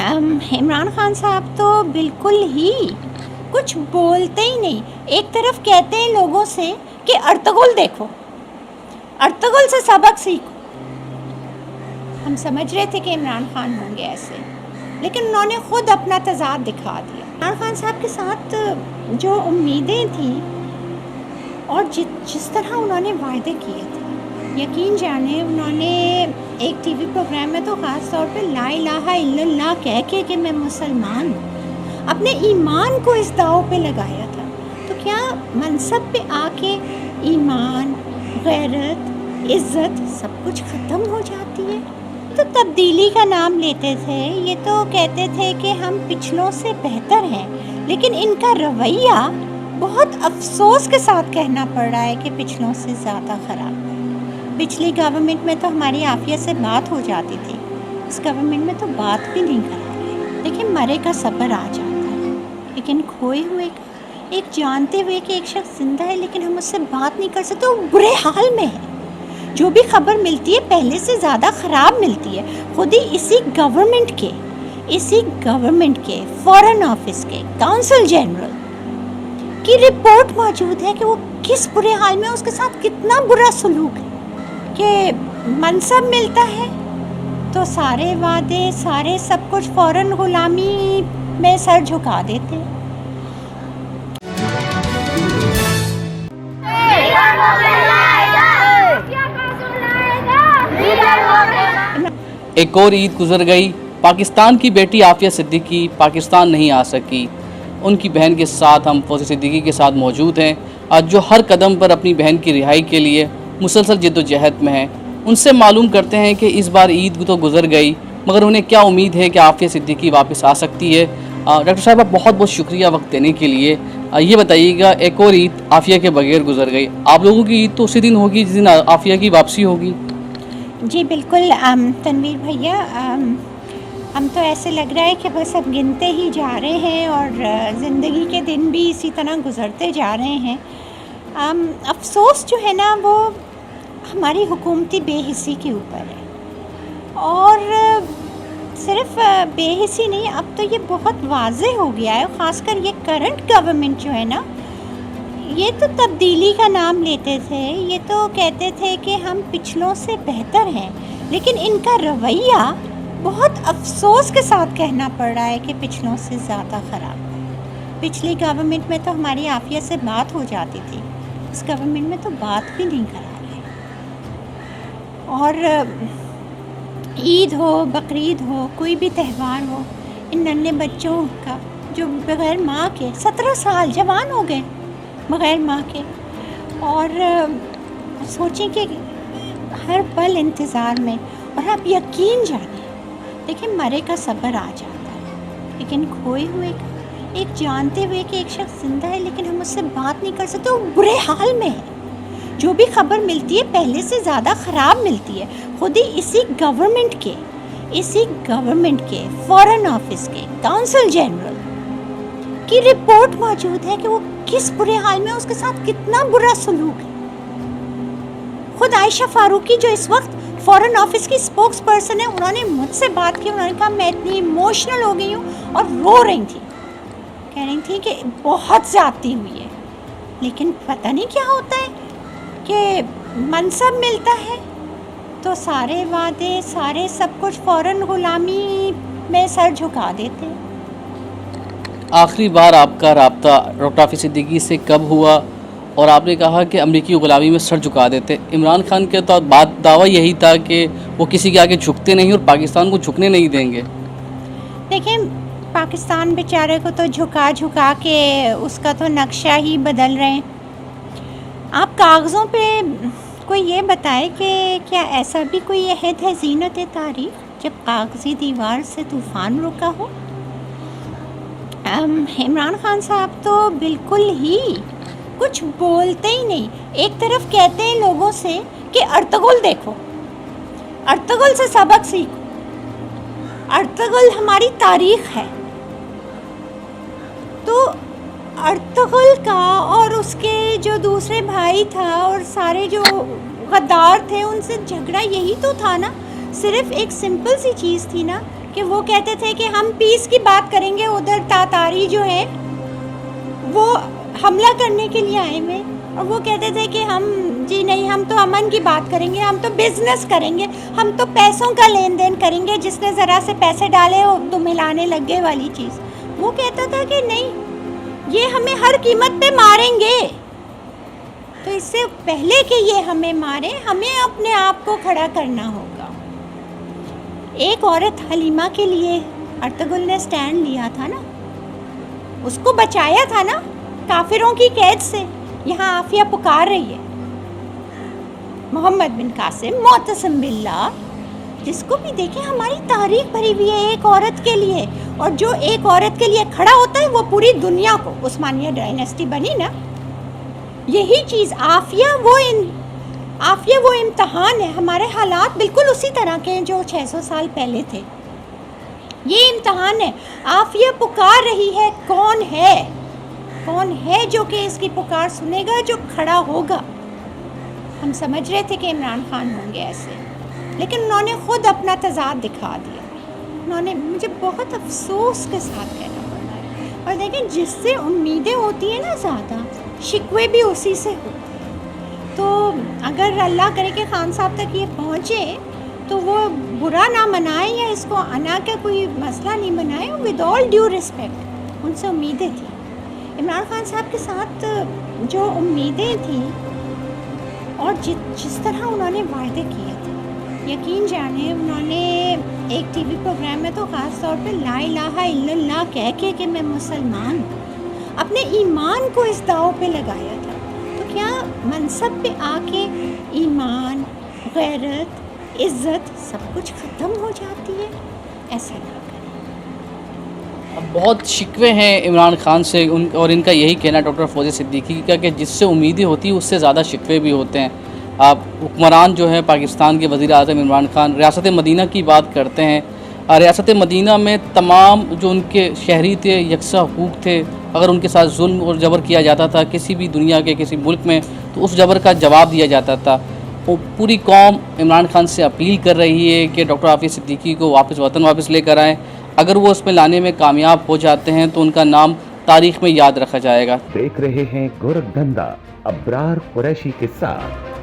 عمران خان صاحب تو بالکل ہی کچھ بولتے ہی نہیں. ایک طرف کہتے ہیں لوگوں سے کہ ارطغرل دیکھو، ارطغرل سے سبق سیکھو. ہم سمجھ رہے تھے کہ عمران خان ہوں گے ایسے، لیکن انہوں نے خود اپنا تضاد دکھا دیا. عمران خان صاحب کے ساتھ جو امیدیں تھیں اور جس طرح انہوں نے وعدے کیے تھے، یقین جانیں انہوں نے ایک ٹی وی پروگرام میں تو خاص طور پہ لا الہ الا اللہ کہہ کے کہ میں مسلمان ہوں، اپنے ایمان کو اس داؤ پہ لگایا تھا. تو کیا منصب پہ آ کے ایمان، غیرت، عزت سب کچھ ختم ہو جاتی ہے؟ تو تبدیلی کا نام لیتے تھے، یہ تو کہتے تھے کہ ہم پچھلوں سے بہتر ہیں، لیکن ان کا رویہ بہت افسوس کے ساتھ کہنا پڑ رہا ہے کہ پچھلوں سے زیادہ خراب ہے. پچھلی گورنمنٹ میں تو ہماری عافیت سے بات ہو جاتی تھی، اس گورنمنٹ میں تو بات بھی نہیں کر رہے. لیکن مرے کا صبر آ جاتا ہے، لیکن کھوئے ہوئے کا ایک جانتے ہوئے کہ ایک شخص زندہ ہے لیکن ہم اس سے بات نہیں کر سکتے، وہ برے حال میں ہے. جو بھی خبر ملتی ہے پہلے سے زیادہ خراب ملتی ہے. خود ہی اسی گورنمنٹ کے فارن آفس کے کونسل جنرل کی رپورٹ موجود ہے کہ وہ کس برے حال میں، اس کے ساتھ کتنا برا سلوک ہے کہ منصب ملتا ہے تو سارے وعدے، سارے سب کچھ فوراً غلامی میں سر جھکا دیتے ہیں. ایک اور عید گزر گئی. پاکستان کی بیٹی عافیہ صدیقی پاکستان نہیں آ سکی. ان کی بہن کے ساتھ ہم فوزیہ صدیقی کے ساتھ موجود ہیں، جو ہر قدم پر اپنی بہن کی رہائی کے لیے مسلسل جد و جہد میں ہیں. ان سے معلوم کرتے ہیں کہ اس بار عید تو گزر گئی، مگر انہیں کیا امید ہے کہ عافیہ صدیقی واپس آ سکتی ہے. ڈاکٹر صاحبہ بہت بہت شکریہ وقت دینے کے لیے. یہ بتائیے گا، ایک اور عید عافیہ کے بغیر گزر گئی. آپ لوگوں کی عید تو اسی دن ہوگی جس دن عافیہ کی واپسی ہوگی. جی بالکل تنویر بھیا، ہم تو ایسے لگ رہا ہے کہ بس اب گنتے ہی جا رہے ہیں اور زندگی کے دن بھی اسی طرح گزرتے جا رہے ہیں. افسوس جو ہے نا وہ ہماری حکومتی بے حسی کے اوپر ہے، اور صرف بے حسی نہیں، اب تو یہ بہت واضح ہو گیا ہے. خاص کر یہ کرنٹ گورنمنٹ جو ہے نا، یہ تو تبدیلی کا نام لیتے تھے، یہ تو کہتے تھے کہ ہم پچھلوں سے بہتر ہیں، لیکن ان کا رویہ بہت افسوس کے ساتھ کہنا پڑ رہا ہے کہ پچھلوں سے زیادہ خراب ہے. پچھلی گورنمنٹ میں تو ہماری عافیت سے بات ہو جاتی تھی، اس گورنمنٹ میں تو بات بھی نہیں کرا رہے. اور عید ہو، بقرعید ہو، کوئی بھی تہوار ہو، ان ننھے بچوں کا جو بغیر ماں کے 17 سال جوان ہو گئے بغیر ماں کے، اور سوچیں کہ ہر پل انتظار میں. اور آپ یقین جانیں، دیکھیں مرے کا صبر آ جاتا ہے، لیکن کھوئے ہوئے کا ایک جانتے ہوئے کہ ایک شخص زندہ ہے لیکن ہم اس سے بات نہیں کر سکتے، وہ برے حال میں ہے. جو بھی خبر ملتی ہے پہلے سے زیادہ خراب ملتی ہے. خود ہی اسی گورنمنٹ کے فارن آفس کے کونسل جنرل کی رپورٹ موجود ہے کہ وہ کس برے حال میں، اس کے ساتھ کتنا برا سلوک ہے. خود عائشہ فاروقی جو اس وقت فارن آفس کی اسپوکس پرسن ہے، انہوں نے مجھ سے بات کی. انہوں نے کہا میں اتنی ایموشنل ہو گئی ہوں اور رو رہی تھی، کہہ رہی تھی کہ بہت زیادتی ہوئی ہے. لیکن پتہ نہیں کیا ہوتا ہے کہ منصب ملتا ہے تو سارے وعدے، سارے سب کچھ فوراً غلامی میں سر جھکا دیتے ہیں. آخری بار آپ کا رابطہ ڈاکٹر عافیہ صدیقی سے کب ہوا؟ اور آپ نے کہا کہ امریکی غلامی میں سر جھکا دیتے. عمران خان کے تو دعویٰ یہی تھا کہ وہ کسی کے آگے جھکتے نہیں اور پاکستان کو جھکنے نہیں دیں گے. دیکھیں پاکستان بیچارے کو تو جھکا کے اس کا تو نقشہ ہی بدل رہے ہیں. آپ کاغذوں پہ کوئی یہ بتائے کہ کیا ایسا بھی کوئی عہد ہے زینت تاریخ جب کاغذی دیوار سے طوفان رکا ہو؟ عمران خان صاحب تو بالکل ہی کچھ بولتے ہی نہیں. ایک طرف کہتے ہیں لوگوں سے کہ ارطغرل دیکھو، ارطغرل سے سبق سیکھو، ارطغرل ہماری تاریخ ہے. تو ارطغرل کا اور اس کے جو دوسرے بھائی تھا اور سارے جو غدار تھے ان سے جھگڑا یہی تو تھا نا. صرف ایک سمپل سی چیز تھی نا کہ وہ کہتے تھے کہ ہم پیس کی بات کریں گے, ادھر تاتاری جو ہیں وہ حملہ کرنے کے لیے آئے ہوئے, اور وہ کہتے تھے کہ ہم جی نہیں, ہم تو امن کی بات کریں گے, ہم تو بزنس کریں گے, ہم تو پیسوں کا لین دین کریں گے, جس نے ذرا سے پیسے ڈالے وہ تو ملانے لگ گئے والی چیز. وہ کہتا تھا کہ نہیں, یہ ہمیں ہر قیمت پہ ماریں گے. تو اس سے پہلے کہ یہ ہمیں مارے, ہمیں اپنے آپ کو کھڑا کرنا ہوگا. ایک عورت حلیمہ کے لیے ارطغرل نے سٹینڈ لیا تھا نا, اس کو بچایا تھا نا کافروں کی قید سے. یہاں عافیہ پکار رہی ہے, محمد بن قاسم معتصم باللہ, جس کو بھی دیکھیں ہماری تاریخ بھری ہوئی ہے ایک عورت کے لیے. اور جو ایک عورت کے لیے کھڑا ہوتا ہے وہ پوری دنیا کو, عثمانیہ ڈائنیسٹی بنی نا, یہی چیز عافیہ وہ امتحان ہے. ہمارے حالات بالکل اسی طرح کے ہیں جو 600 سال پہلے تھے. یہ امتحان ہے. عافیہ پکار رہی ہے, کون ہے جو کہ اس کی پکار سنے گا, جو کھڑا ہوگا. ہم سمجھ رہے تھے کہ عمران خان ہوں گے ایسے, لیکن انہوں نے خود اپنا تضاد دکھا دیا. انہوں نے, مجھے بہت افسوس کے ساتھ کہنا پڑ رہا ہے. اور دیکھیں, جس سے امیدیں ہوتی ہیں نا زیادہ, شکوے بھی اسی سے ہوتے ہیں. تو اگر اللہ کرے کہ خان صاحب تک یہ پہنچے تو وہ برا نہ منائے یا اس کو انا کا کوئی مسئلہ نہیں بنائے. ود آل ڈیو رسپیکٹ, ان سے امیدیں تھیں. عمران خان صاحب کے ساتھ جو امیدیں تھیں اور جس طرح انہوں نے وعدے کیے تھے, یقین جانیں انہوں نے ایک ٹی وی پروگرام میں تو خاص طور پہ لا الہ الا اللہ کہہ کے کہ میں مسلمان ہوں, اپنے ایمان کو اس داؤ پہ لگایا تھا. تو کیا منصب پہ آ کے ایمان, غیرت, عزت سب کچھ ختم ہو جاتی ہے؟ ایسا نہ کریں. اب بہت شکوے ہیں عمران خان سے, اور ان کا یہی کہنا ڈاکٹر فوزیہ صدیقی کا کہ جس سے امیدیں ہوتی ہیں اس سے زیادہ شکوے بھی ہوتے ہیں. آپ حکمران جو ہے پاکستان کے وزیر اعظم عمران خان ریاست مدینہ کی بات کرتے ہیں. ریاست مدینہ میں تمام جو ان کے شہری تھے یکساں حقوق تھے. اگر ان کے ساتھ ظلم اور جبر کیا جاتا تھا کسی بھی دنیا کے کسی ملک میں تو اس جبر کا جواب دیا جاتا تھا. وہ پوری قوم عمران خان سے اپیل کر رہی ہے کہ ڈاکٹر عافیہ صدیقی کو وطن واپس لے کر آئیں. اگر وہ اس میں لانے میں کامیاب ہو جاتے ہیں تو ان کا نام تاریخ میں یاد رکھا جائے گا. دیکھ رہے ہیں گورکھ دھندا ابرار قریشی کے ساتھ.